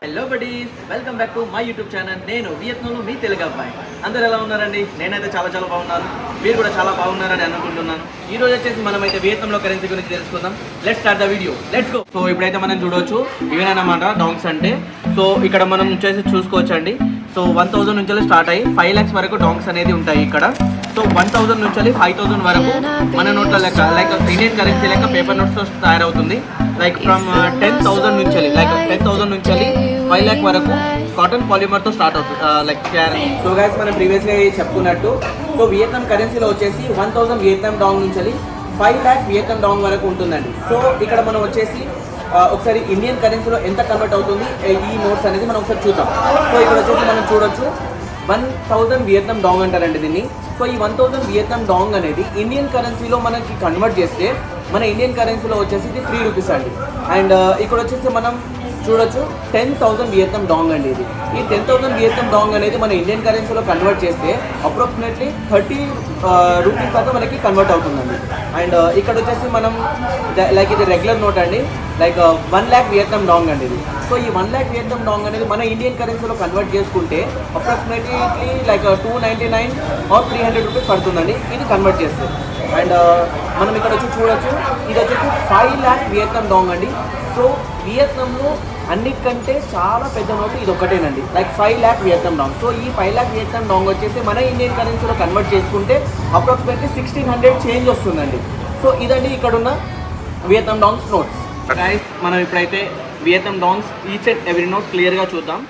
Hello buddies, welcome back to my YouTube channel. నేను వియత్నంలో మీ తెలుగు అబ్బాయి. అందరూ ఎలా ఉన్నారండి? నేనైతే చాలా బాగున్నాను. మీరు కూడా చాలా బాగున్నారని అనుకుంటున్నాను. ఈ రోజు వచ్చేసి మనమైతే వియత్నంలో కరెన్సీ గురించి తెలుసుకుందాం. Let's start the video, let's go. So ఇప్పుడైతే మనం చూడవచ్చు, ఇవేనమాట డాంగ్స్ అంటే. సో ఇక్కడ మనం వచ్చేసి చూసుకోవచ్చండి. సో 1000 నుంచి స్టార్ట్ అయ్యి 5 lakhs వరకు డాంగ్స్ అనేది ఉంటాయి ఇక్కడ. సో 1000 నుంచి 5000 వరకు మన నోట్ల లెక్క, లైక్ ఇండియన్ కరెన్సీ లెక్క పేపర్ నోట్స్తో తయారవుతుంది. లైక్ ఫ్రమ్ 10,000 నుంచి, లైక్ 10,000 నుంచి 5 lakh వరకు కాటన్ పాలిమర్తో స్టార్ట్ అవుతుంది. లైక్ సో గైస్, మనం ప్రీవియస్లీ చెప్పుకున్నట్టు, సో వియత్నాం కరెన్సీలో వచ్చేసి 1000 వియత్నాం డాంగ్ నుంచి 5 lakh వియత్నాం డాంగ్ వరకు ఉంటుందండి. సో ఇక్కడ మనం వచ్చేసి ఒకసారి ఇండియన్ కరెన్సీలో ఎంత కన్వర్ట్ అవుతుంది ఈ నోట్స్ అనేది మనం ఒకసారి చూద్దాం. సో ఇక్కడ వచ్చేసి మనం చూడొచ్చు 1000 వియత్నాం డాంగ్ అంటారండి దీన్ని. సో ఈ 1000 వియత్నాం డాంగ్ అనేది ఇండియన్ కరెన్సీలో మనకి కన్వర్ట్ చేస్తే మన ఇండియన్ కరెన్సీలో వచ్చేసి ఇది 3 రూపీస్ అండి. అండ్ ఇక్కడ వచ్చేసి మనం చూడొచ్చు 10,000 వియత్నాం డాంగ్ అండి ఇది. ఈ 10,000 వియత్నాం డాంగ్ అనేది మన ఇండియన్ కరెన్సీలో కన్వర్ట్ చేస్తే అప్రాక్సిమేట్లీ 30 రూపీస్ దాకా మనకి కన్వర్ట్ అవుతుందండి. అండ్ ఇక్కడ వచ్చేసి మనం లైక్ ఇది రెగ్యులర్ నోట్ అండి, లైక్ 1 lakh వియత్నాం డాంగ్ అండి ఇది. సో ఈ 1 lakh వియత్నాం డాంగ్ అనేది మన ఇండియన్ కరెన్సీలో కన్వర్ట్ చేసుకుంటే అప్రాక్సిమేట్లీ లైక్ 299 ఆర్ 300 రూపీస్ పడుతుందండి ఇది కన్వర్ట్ చేస్తే. అండ్ మనం ఇక్కడ వచ్చి చూడొచ్చు, ఇది వచ్చేసి 5 lakh వియత్నాం డాంగ్ అండి. సో వియత్నాంలో అన్నిటికంటే చాలా పెద్ద నోటు ఇది ఒకటేనండి, like 5 lakh Vietnam dong. So ఈ 5 lakh వియత్నాం డాంగ్ వచ్చేసి మన ఇండియన్ కరెన్సీలో కన్వర్ట్ చేసుకుంటే అప్రాక్సిమేట్లీ 1600 చేంజ్ వస్తుందండి. సో ఇదండి ఇక్కడ ఉన్న వియత్నాం డాంగ్స్ నోట్స్. గైస్, మనం ఇప్పుడైతే Vietnam dongs each and every note క్లియర్గా చూద్దాం.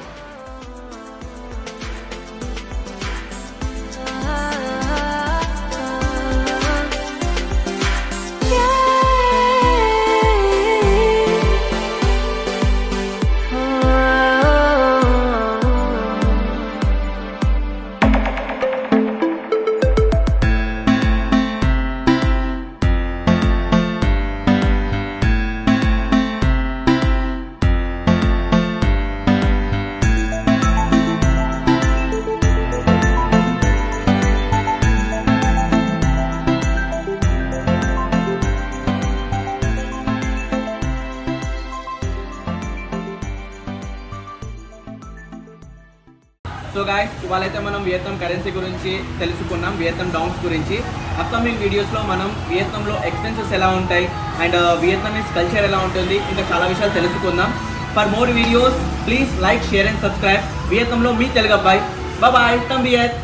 సో గాయస్, ఇవాళైతే మనం వియత్నాం కరెన్సీ గురించి తెలుసుకున్నాం, వియత్నాం డాంగ్స్ గురించి. అప్కమింగ్ వీడియోస్లో మనం వియత్నాంలో ఎక్స్పెన్సెస్ ఎలా ఉంటాయి అండ్ వియత్నామీస్ కల్చర్ ఎలా ఉంటుంది, ఇంకా చాలా విషయాలు తెలుసుకుందాం. For more videos please like, share and subscribe. వియత్నాంలో మీ తెలుగు అబ్బాయి. బాయ్, కమ్ వియత్.